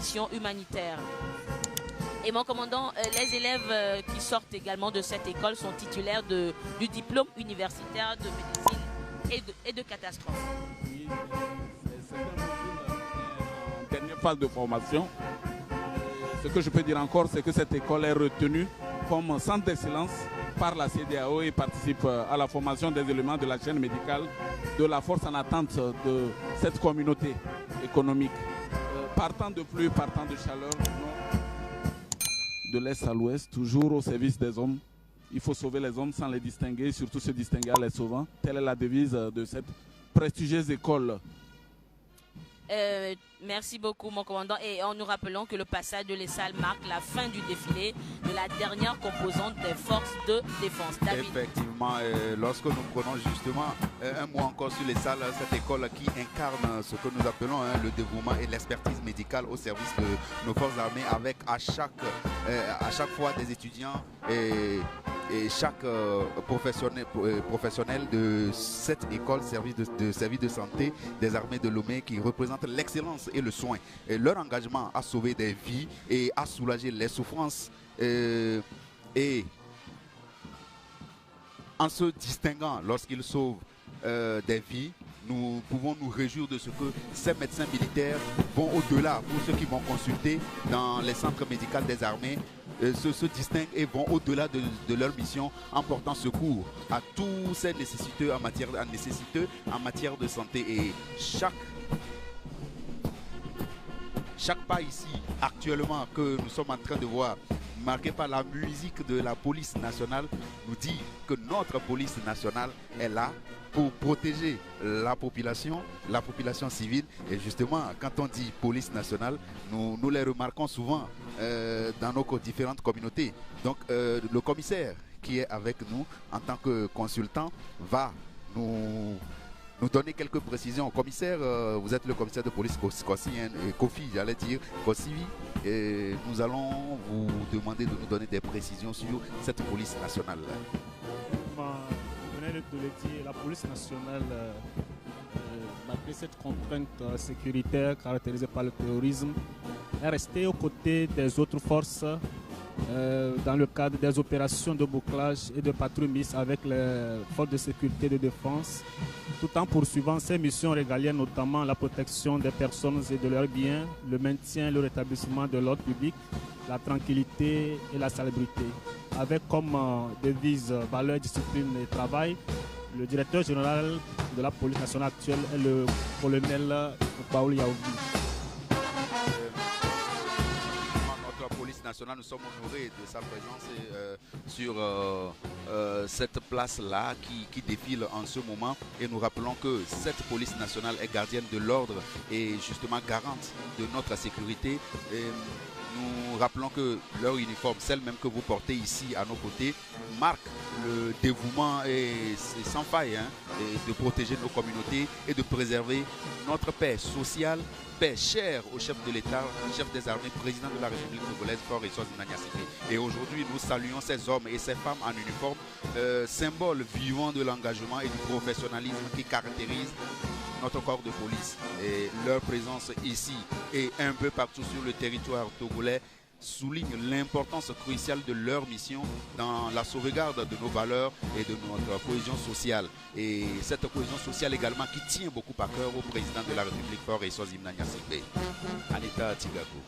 mission humanitaire. Et mon commandant, les élèves qui sortent également de cette école sont titulaires du diplôme universitaire de médecine et de catastrophe. Oui, c'est en dernière phase de formation. Ce que je peux dire encore, c'est que cette école est retenue comme centre d'excellence par la CEDEAO et participe à la formation des éléments de la chaîne médicale de la force en attente de cette communauté économique. Partant de pluie, partant de chaleur, de l'est à l'ouest, toujours au service des hommes. Il faut sauver les hommes sans les distinguer, surtout se distinguer en les sauvant. Telle est la devise de cette prestigieuse école. Merci beaucoup, mon commandant. Et nous rappelons que le passage de l'ESSAL marque la fin du défilé de la dernière composante des forces de défense. David. Effectivement, lorsque nous prenons justement un mot encore sur l'ESSAL, cette école qui incarne ce que nous appelons le dévouement et l'expertise médicale au service de nos forces armées, avec à chaque fois des étudiants et chaque professionnel de cette école service de santé des armées de Lomé qui représente l'excellence et le soin. Et leur engagement à sauver des vies et à soulager les souffrances et en se distinguant lorsqu'ils sauvent des vies, nous pouvons nous réjouir de ce que ces médecins militaires vont au-delà pour ceux qui vont consulter dans les centres médicaux des armées. Se distinguent et vont au-delà de leur mission en portant secours à tous ces nécessiteux en matière de santé. Et chaque pas ici actuellement que nous sommes en train de voir marqué par la musique de la police nationale nous dit que notre police nationale est là pour protéger la population civile. Et justement, quand on dit police nationale, nous les remarquons souvent dans nos différentes communautés. Donc le commissaire qui est avec nous en tant que consultant va nous donner quelques précisions. Commissaire, vous êtes le commissaire de police Kofi, j'allais dire Kofi, et nous allons vous demander de nous donner des précisions sur cette police nationale. De le dire, la police nationale, malgré cette contrainte sécuritaire caractérisée par le terrorisme, est restée aux côtés des autres forces dans le cadre des opérations de bouclage et de patrouille avec les forces de sécurité et de défense, tout en poursuivant ses missions régaliennes, notamment la protection des personnes et de leurs biens, le maintien et le rétablissement de l'ordre public, la tranquillité et la salubrité. Avec comme devise valeur, discipline et travail, le directeur général de la police nationale actuelle est le colonel Paul Yaoui. Notre police nationale, nous sommes honorés de sa présence sur cette place-là qui défile en ce moment. Et nous rappelons que cette police nationale est gardienne de l'ordre et justement garante de notre sécurité. Et nous rappelons que leur uniforme, celle même que vous portez ici à nos côtés, marque le dévouement et sans faille et de protéger nos communautés et de préserver notre paix sociale, paix chère au chef de l'État, chef des armées, président de la République togolaise, Faure Essozi Nanyasike. Et aujourd'hui, nous saluons ces hommes et ces femmes en uniforme, symbole vivant de l'engagement et du professionnalisme qui caractérise notre corps de police. Et leur présence ici et un peu partout sur le territoire togolais souligne l'importance cruciale de leur mission dans la sauvegarde de nos valeurs et de notre cohésion sociale. Et cette cohésion sociale également qui tient beaucoup à cœur au président de la République, Faure Essozi Nanyasike, Anita Tigago.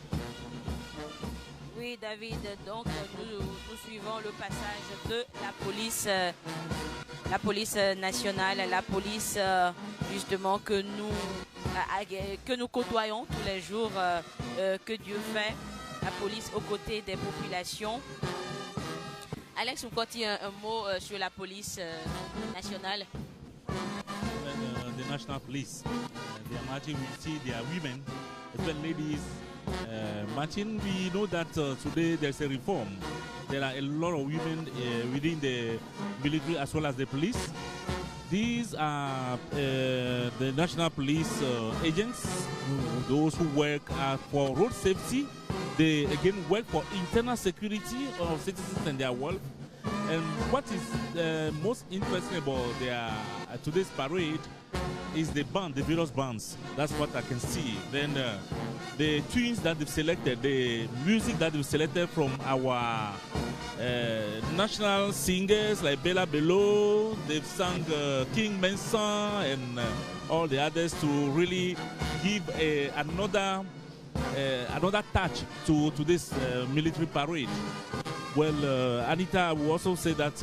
Oui, David, donc nous suivons le passage de la police nationale, la police justement que nous côtoyons tous les jours, que Dieu fait, la police aux côtés des populations. Alex, vous côté un mot sur la police nationale. The national police, they are marching. We see they are women, as well ladies. Martin, we know that today there's a reform. There are a lot of women within the military as well as the police. These are the national police agents, those who work for road safety. They again work for internal security of citizens and their wealth. And what is most interesting about their today's parade is the band, the various bands. That's what I can see. Then the tunes that they've selected, the music that they've selected from our national singers like Bella Bello, they've sung King Mensa and all the others to really give another touch to this military parade. Well, Anita will also say that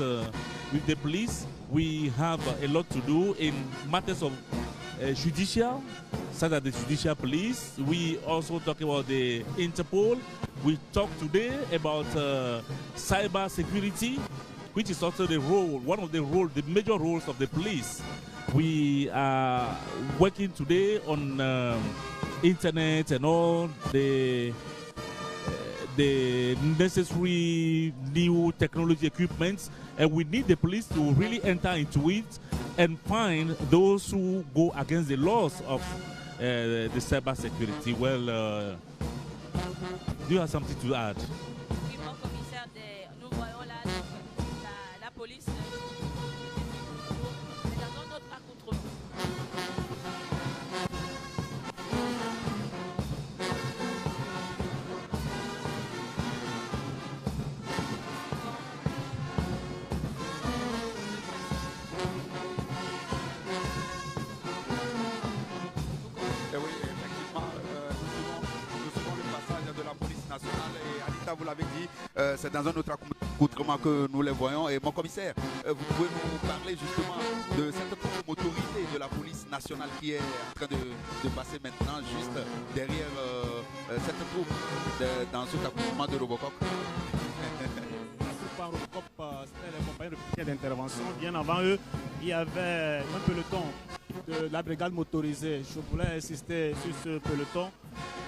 with the police, we have a lot to do in matters of judicial, such as the judicial police. We also talk about the Interpol. We talk today about cyber security, which is also the role, one of the roles, the major roles of the police. We are working today on internet and all the necessary new technology equipments, and we need the police to really enter into it and find those who go against the laws of the cyber security. Well, do you have something to add? Oui, mon commissaire, nous voyons là la police dans un autre accoutrement. Vous l'avez dit, c'est dans un autre accoutrement que nous les voyons. Et mon commissaire, vous pouvez nous parler justement de cette motorité de la police nationale qui est en train de passer maintenant juste derrière cette troupe dans cet accoutrement de Robocop. C'était les compagnies de d'intervention. Bien avant eux, il y avait un peloton de la brigade motorisée. Je voulais insister sur ce peloton.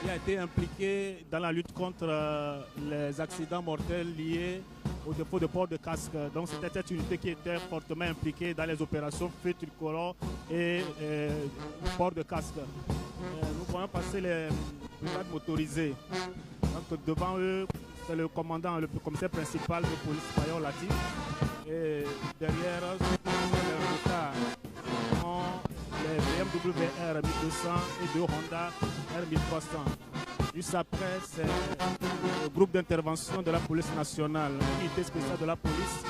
Il a été impliqué dans la lutte contre les accidents mortels liés au défaut de port de casque. Donc c'était cette unité qui était fortement impliquée dans les opérations feu tricolore et port de casque. Nous voyons passer les brigades motorisées. Donc devant eux, c'est le commandant, le commissaire principal de police Mayor Latif. Et derrière, les motards ont les BMW R1200 et deux Honda R1300. Juste après, c'est le groupe d'intervention de la police nationale, l'unité spéciale de la police,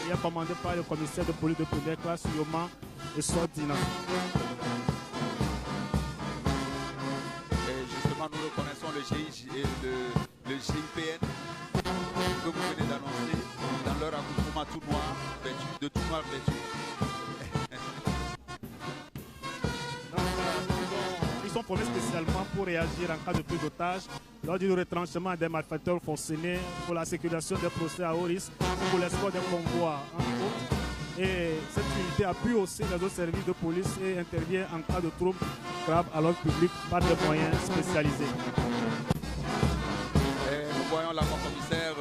qui est commandé par le commissaire de police de première classe, Yoma et Sordina. Et justement, nous reconnaissons le GIPN que vous venez d'annoncer dans leur accoutrement tout noir, de tout noir vêtu. Ils sont formés spécialement pour réagir en cas de prise d'otage, lors du retranchement des malfaiteurs forcenés, pour la sécurisation des procès à haut risque, pour l'escort des convois. Et cette unité appuie aussi les autres services de police et intervient en cas de troubles graves à l'ordre public par des moyens spécialisés. Nous voyons là, mon commissaire,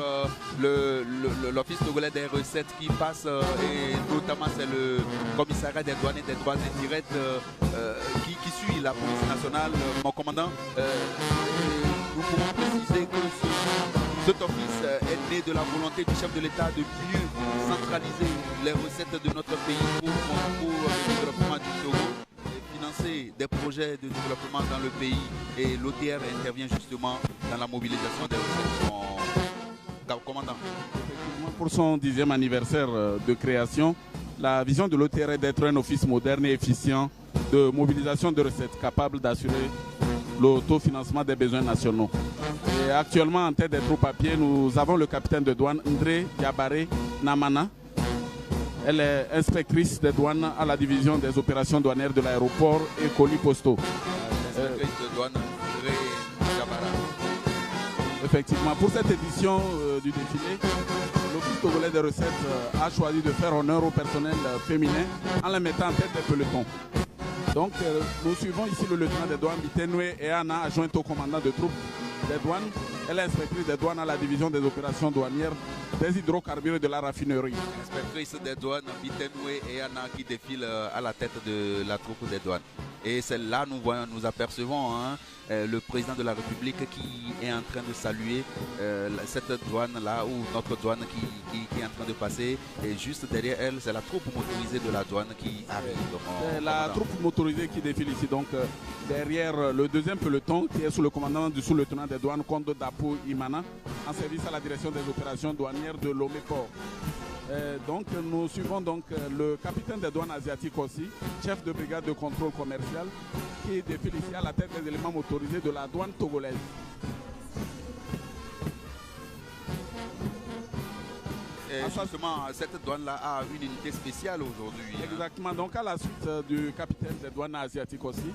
l'office togolais des recettes qui passe, et notamment c'est le commissariat des douanes et des droits indirects qui suit la police nationale. Mon commandant, nous pouvons préciser que cet office est né de la volonté du chef de l'État de mieux centraliser les recettes de notre pays pour le développement du Togo. Financer des projets de développement dans le pays, et l'OTR intervient justement dans la mobilisation des recettes. Commandant. Pour son 10e anniversaire de création, la vision de l'OTR est d'être un office moderne et efficient de mobilisation de recettes capable d'assurer l'autofinancement des besoins nationaux. Et actuellement, en tête des troupes à pied, nous avons le capitaine de douane Ndré Yabaré Namana. Elle est inspectrice des douanes à la division des opérations douanières de l'aéroport et colis postaux. Inspectrice de douane Ndré Yabaré. Effectivement, pour cette édition du défilé, l'Office togolais des recettes a choisi de faire honneur au personnel féminin en les mettant en tête des pelotons. Donc, nous suivons ici le lieutenant des douanes Bitenwe et Anna, adjointe au commandant de troupes des douanes. Elle est inspectrice des douanes à la division des opérations douanières des hydrocarbures et de la raffinerie. Inspectrice des douanes Bitenwe et Anna qui défilent à la tête de la troupe des douanes. Et c'est là nous apercevons le président de la République qui est en train de saluer cette douane-là, ou notre douane qui est en train de passer. Et juste derrière elle, c'est la troupe motorisée de la douane qui arrive. C'est la troupe motorisée qui défile ici. Donc derrière le deuxième peloton qui est sous le commandement du sous-lieutenant des douanes, Kondo Dapo Imana, en service à la direction des opérations douanières de Lomé-Port. Donc nous suivons donc le capitaine des douanes asiatiques aussi, chef de brigade de contrôle commercial, qui défile ici à la tête des éléments motorisés de la douane togolaise. Et justement, cette douane-là a une unité spéciale aujourd'hui. Exactement. Donc à la suite du capitaine des douanes asiatiques aussi,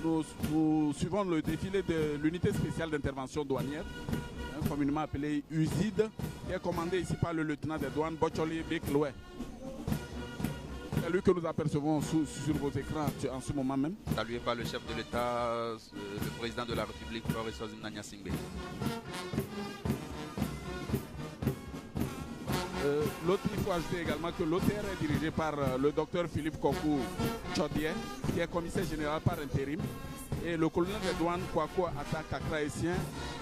nous suivons le défilé de l'unité spéciale d'intervention douanière, communément appelée USID, qui est commandée ici par le lieutenant des douanes Bocholi Bekloué. C'est lui que nous apercevons sur vos écrans en ce moment même. Salué par le chef de l'État, le président de la République, professeur Zimnania Singbe. Il faut ajouter également que l'OTR est dirigé par le docteur Philippe Kokou Tchodier, qui est commissaire général par intérim. Et le colonel des douanes, Kwako Ata Kakraessien,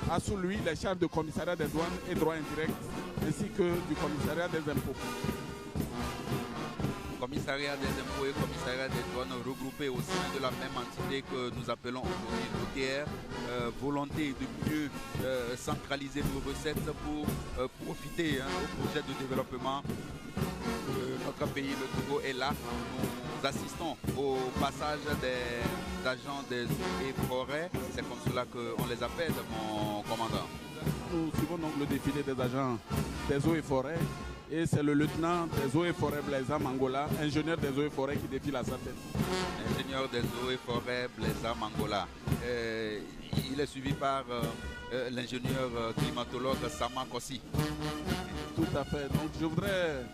a sous lui les charges de commissariat des douanes et droits indirects, ainsi que du commissariat des impôts. Commissariat des impôts et commissariat des douanes regroupés au sein de la même entité que nous appelons aujourd'hui l'OTR. Volonté de mieux centraliser nos recettes pour profiter au projet de développement de notre pays, le Togo. Et là, nous assistons au passage des agents des eaux et forêts. C'est comme cela qu'on les appelle, mon commandant. Nous suivons donc le défilé des agents des eaux et forêts. Et c'est le lieutenant des eaux et forêts Blaisa Mangola, ingénieur des eaux et forêts, qui défile à sa tête. Ingénieur des eaux et forêts Blaisa Mangola. Il est suivi par l'ingénieur climatologue Sama Kossi. Tout à fait. Donc je voudrais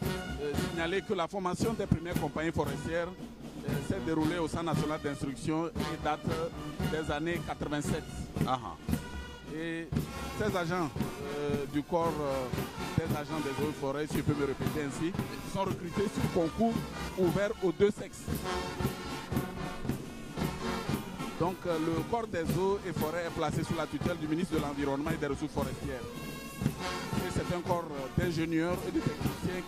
signaler que la formation des premières compagnies forestières s'est déroulée au Centre national d'instruction et date des années 87. Et ces agents du corps des agents des eaux et forêts, si je peux me répéter ainsi, sont recrutés sur concours ouvert aux deux sexes. Donc le corps des eaux et forêts est placé sous la tutelle du ministre de l'Environnement et des Ressources forestières. Et c'est un corps d'ingénieurs et de techniciens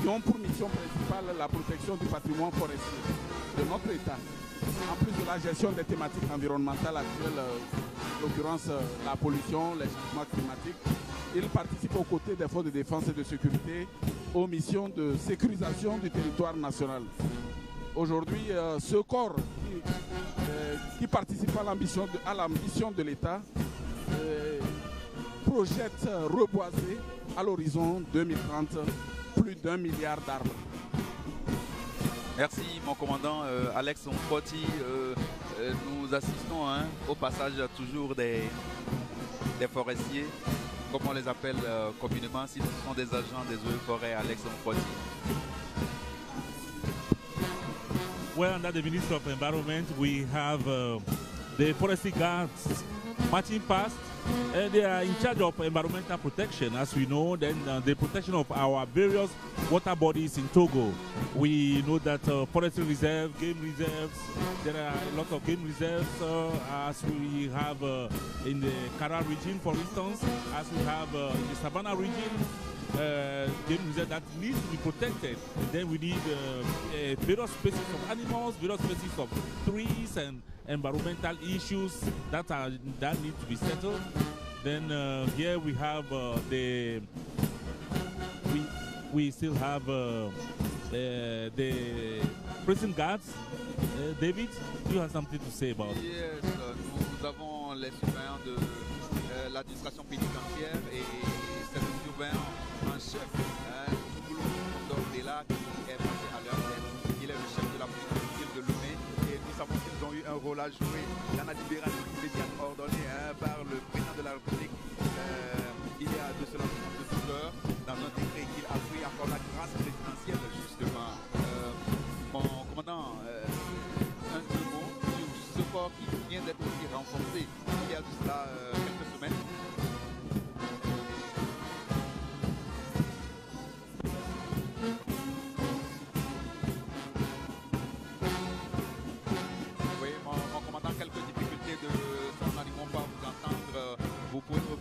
qui ont pour mission principale la protection du patrimoine forestier de notre État. En plus de la gestion des thématiques environnementales actuelles, en l'occurrence la pollution, les changements climatiques, ils participent aux côtés des forces de défense et de sécurité aux missions de sécurisation du territoire national. Aujourd'hui, ce corps qui participe à l'ambition de l'État projette reboiser à l'horizon 2030 plus d'1 milliard d'arbres. Merci mon commandant Alex Mfoti. Nous assistons au passage toujours des forestiers, comme on les appelle communément, si ce sont des agents des eaux et forêts. Alex Mfoti. Well, under the Ministry of Environment, we have the forestry guards marching past. They are in charge of environmental protection, as we know, then the protection of our various water bodies in Togo. We know that forestry reserve, game reserves, there are a lot of game reserves, as we have in the Kara region, for instance, as we have in the Savannah region. Game reserve that needs to be protected. Then we need various species of animals, various species of trees, and environmental issues that need to be settled. Then here we have we still have the prison guards. David, you have something to say about it? Yes, nous avons les surveillants de l'administration pénitentiaire et c'est le surveillant en chef, Dordela, qui est passé à leur tête. Il est le chef de la police de Lomé et nous savons qu'ils ont eu un rôle à jouer dans la libération immédiate ordonnée par le président de la République. Il y a de cela 2 heures dans un décret qu'il a pris encore la grâce présidentielle justement. Mon commandant, un mot sur ce corps qui vient d'être aussi renforcé il y a de cela quelques semaines. Oui, mon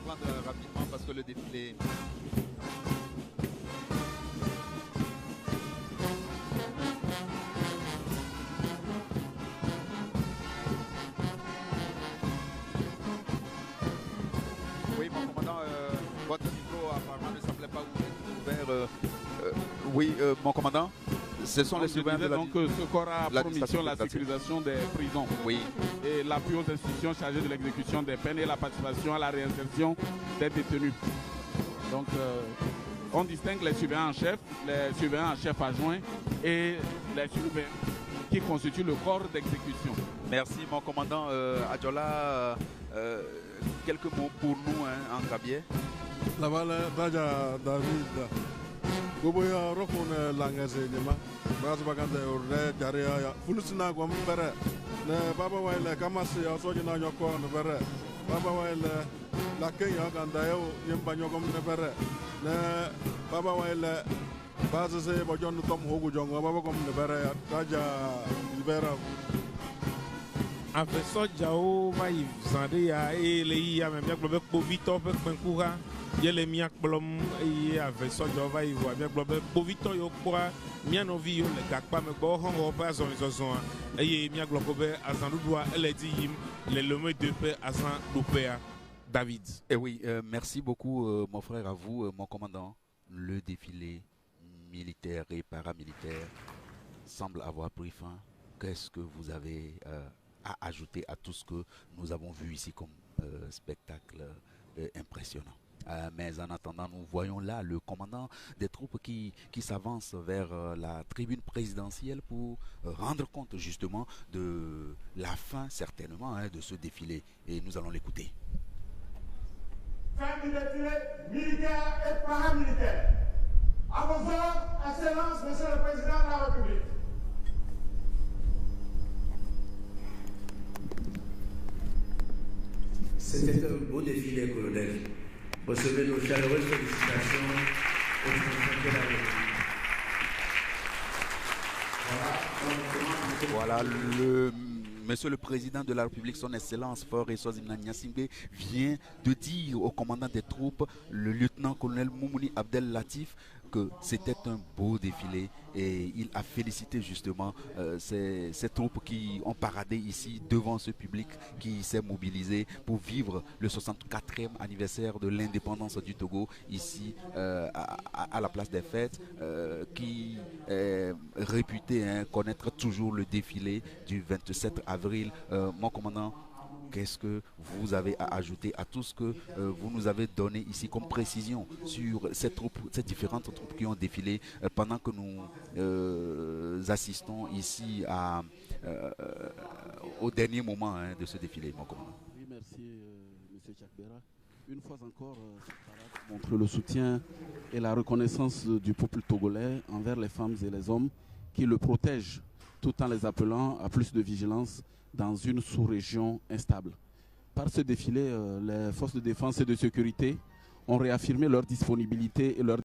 reprendre rapidement parce que le défilé... Oui, mon commandant, votre micro apparemment ne semblait pas ouvert. Oui, mon commandant, ce sont les surveillants de la... Donc ce corps a pour mission la sécurisation des prisons. Oui. Et l'appui aux institutions chargées de l'exécution des peines et la participation à la réinsertion des détenus. Donc on distingue les surveillants en chef adjoints et les surveillants qui constituent le corps d'exécution. Merci mon commandant Adjola. Quelques mots pour nous en Gabier. La Valle Raja David. Goboya Rokone Langase Jema. Bazbagande Urde Jaria. Fulusina Gwambere. Ne Baba Waile Kamasi Asojina Yoko Nebere. Baba Waile La Kenya Gandayo Yembanyogom Nebere. Ne Baba Waile Bazase Bajon Tom Hogu Jonga Baba Gom Nebere. Raja Libera. Avec ça, Jao va y zandé à les même bien global Bovito avec Benkoura. Il les miak blom et avec ça, Jao va y voir bien global Bovito yo quoi. Mian ovi yo le gakpa me go hongo pas zone zone. Et miak global azandou doit elle dit les lomé de paix azan dopéa David. Et oui, merci beaucoup mon frère à vous mon commandant. Le défilé militaire et paramilitaire semble avoir pris fin. Qu'est-ce que vous avez à ajouter à tout ce que nous avons vu ici comme spectacle impressionnant. Mais en attendant, nous voyons là le commandant des troupes qui s'avance vers la tribune présidentielle pour rendre compte justement de la fin certainement de ce défilé. Et nous allons l'écouter. Fin du défilé militaire et paramilitaire. À vos ordres, Excellence, Monsieur le Président de la République. C'était un beau défilé, colonel. Recevez nos chaleureuses félicitations au président de la République. Voilà, Monsieur le Président de la République, son Excellence Faure Eswazimna Gnassingbé vient de dire au commandant des troupes, le lieutenant-colonel Moumouni Abdel Latif, que c'était un beau défilé et il a félicité justement ces troupes qui ont paradé ici devant ce public qui s'est mobilisé pour vivre le 64e anniversaire de l'indépendance du Togo ici à la place des fêtes qui est réputé connaître toujours le défilé du 27 avril. Mon commandant, qu'est-ce que vous avez à ajouter à tout ce que vous nous avez donné ici comme précision sur ces différentes troupes qui ont défilé pendant que nous assistons ici au dernier moment de ce défilé, mon commandant. Oui, merci M. Chakbera. Une fois encore, cette parade montre le soutien et la reconnaissance du peuple togolais envers les femmes et les hommes qui le protègent tout en les appelant à plus de vigilance dans une sous-région instable. Par ce défilé, les forces de défense et de sécurité ont réaffirmé leur disponibilité et leur